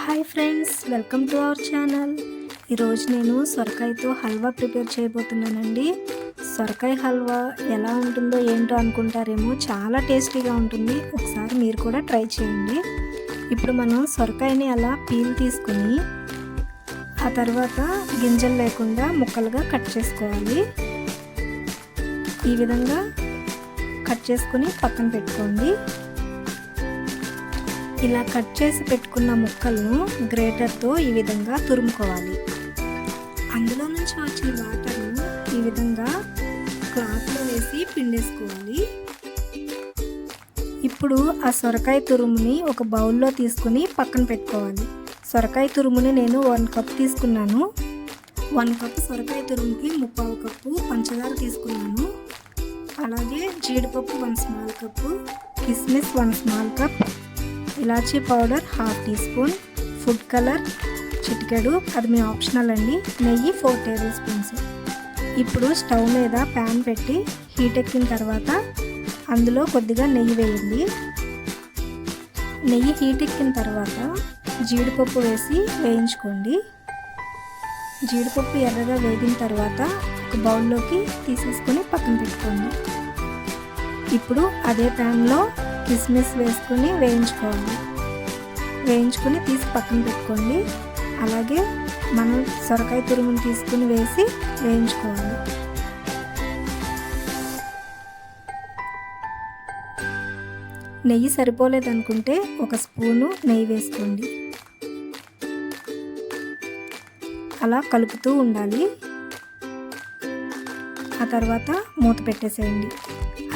Hi friends, welcome to our channel. ఈరోజు నేను సొరకాయతో halwa prepare చేయబోతున్నానండి. సొరకాయ హల్వా ఎలా ఉంటుందో ఏంటో అనుకుంటారేమో, చాలా టేస్టీగా ఉంటుంది. ఒకసారి మీరు కూడా ట్రై చేయండి. ఇప్పుడు మనం సొరకాయని అలా పీల్ తీసుకుని ఆ తర్వాత గింజలు లేకుండా ముక్కలుగా కట్ చేసుకోవాలి. ఈ విధంగా కట్ చేసుకుని పక్కన పెట్టుకోండి. ఇలా కట్ చేసి పెట్టుకున్న ముక్కలను గ్రేటర్తో ఈ విధంగా తురుముకోవాలి. అందులో నుంచి వచ్చిన వాటర్ను ఈ విధంగా క్లాత్లో వేసి పిండేసుకోవాలి. ఇప్పుడు ఆ సొరకాయ తురుముని ఒక బౌల్లో తీసుకుని పక్కన పెట్టుకోవాలి. సొరకాయ తురుముని నేను 1 కప్ తీసుకున్నాను. 1 కప్ సొరకాయ తురుముకి 3/4 కప్పు పంచదార తీసుకున్నాను. అలాగే జీడిపప్పు 1 స్మాల్ కప్పు, కిస్మిస్ 1 స్మాల్ కప్, ఇలాచీ powder 1/2 teaspoon, food colour చిటికెడు, అది మీ ఆప్షనల్ అండి. నెయ్యి 4 టేబుల్ స్పూన్స్. ఇప్పుడు స్టవ్ మీద ప్యాన్ పెట్టి హీట్ ఎక్కిన తర్వాత అందులో కొద్దిగా నెయ్యి వేయండి. నెయ్యి హీట్ ఎక్కిన తర్వాత జీడిపప్పు వేసి వేయించుకోండి. జీడిపప్పు ఎర్రగా వేగిన తర్వాత ఒక బౌల్లోకి తీసేసుకొని పక్కన పెట్టుకోండి. ఇప్పుడు అదే ప్యాన్లో కిస్మిస్ వేసుకొని వేయించుకొని తీసి పక్కన పెట్టుకోండి. అలాగే మనం సొరకాయ తురుముని తీసుకుని వేసి వేయించుకోవాలి. నెయ్యి సరిపోలేదనుకుంటే 1 స్పూను నెయ్యి వేసుకోండి. అలా కలుపుతూ ఉండాలి. ఆ తర్వాత మూత పెట్టేసేయండి.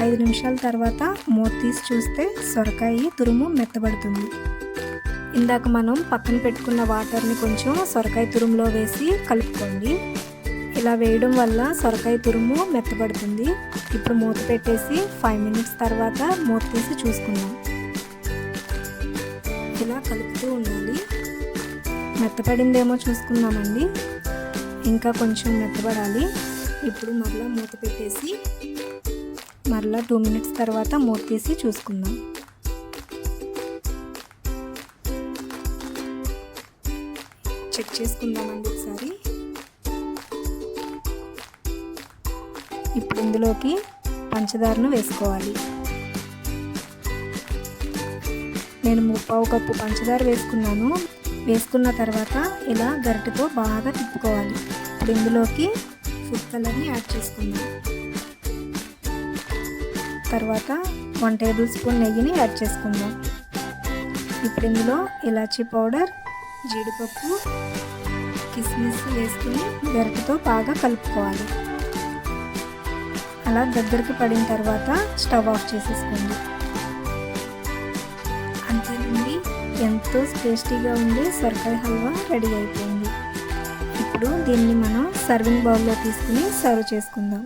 5 నిమిషాల తర్వాత మూత తీసి చూస్తే సొరకాయ తురుము మెత్తబడుతుంది. ఇందాక మనం పక్కన పెట్టుకున్న వాటర్ని కొంచెం సొరకాయ తురుములో వేసి కలుపుకోండి. ఇలా వేయడం వల్ల సొరకాయ తురుము మెత్తబడుతుంది. ఇప్పుడు మూత పెట్టేసి 5 మినిట్స్ తర్వాత మూత తీసి చూసుకుందాం. ఇలా కలుపుతూ ఉండాలి. మెత్తపడిందేమో చూసుకుందామండి. ఇంకా కొంచెం మెత్తబడాలి. ఇప్పుడు మరలా మూత పెట్టేసి మరలా 2 మినిట్స్ తర్వాత మూత తీసి చూసుకుందాం. చెక్ చేసుకుందామండి ఒకసారి. ఇప్పుడు ఇందులోకి పంచదారను వేసుకోవాలి. నేను 3/4 కప్పు పంచదార వేసుకున్నాను. వేసుకున్న తర్వాత ఇలా గరిటెతో బాగా తిప్పుకోవాలి. ఇప్పుడు ఇందులోకి ఫుడ్ కలర్ని యాడ్ చేసుకుందాం. తర్వాత 1 టేబుల్ స్పూన్ నెయ్యిని యాడ్ చేసుకుందాం. ఇప్పుడు ఇందులో ఇలాచీ పౌడర్, జీడిపప్పు, కిస్మిస్ వేసుకుని గరిటెతో బాగా కలుపుకోవాలి. అలా దగ్గరికి పడిన తర్వాత స్టవ్ ఆఫ్ చేసేసుకోండి. అంతేనండి, ఎంతో టేస్టీగా ఉండే సొరకాయ హల్వా రెడీ అయిపోయింది. ఇప్పుడు దీన్ని మనం సర్వింగ్ బౌల్లో తీసుకుని సర్వ్ చేసుకుందాం.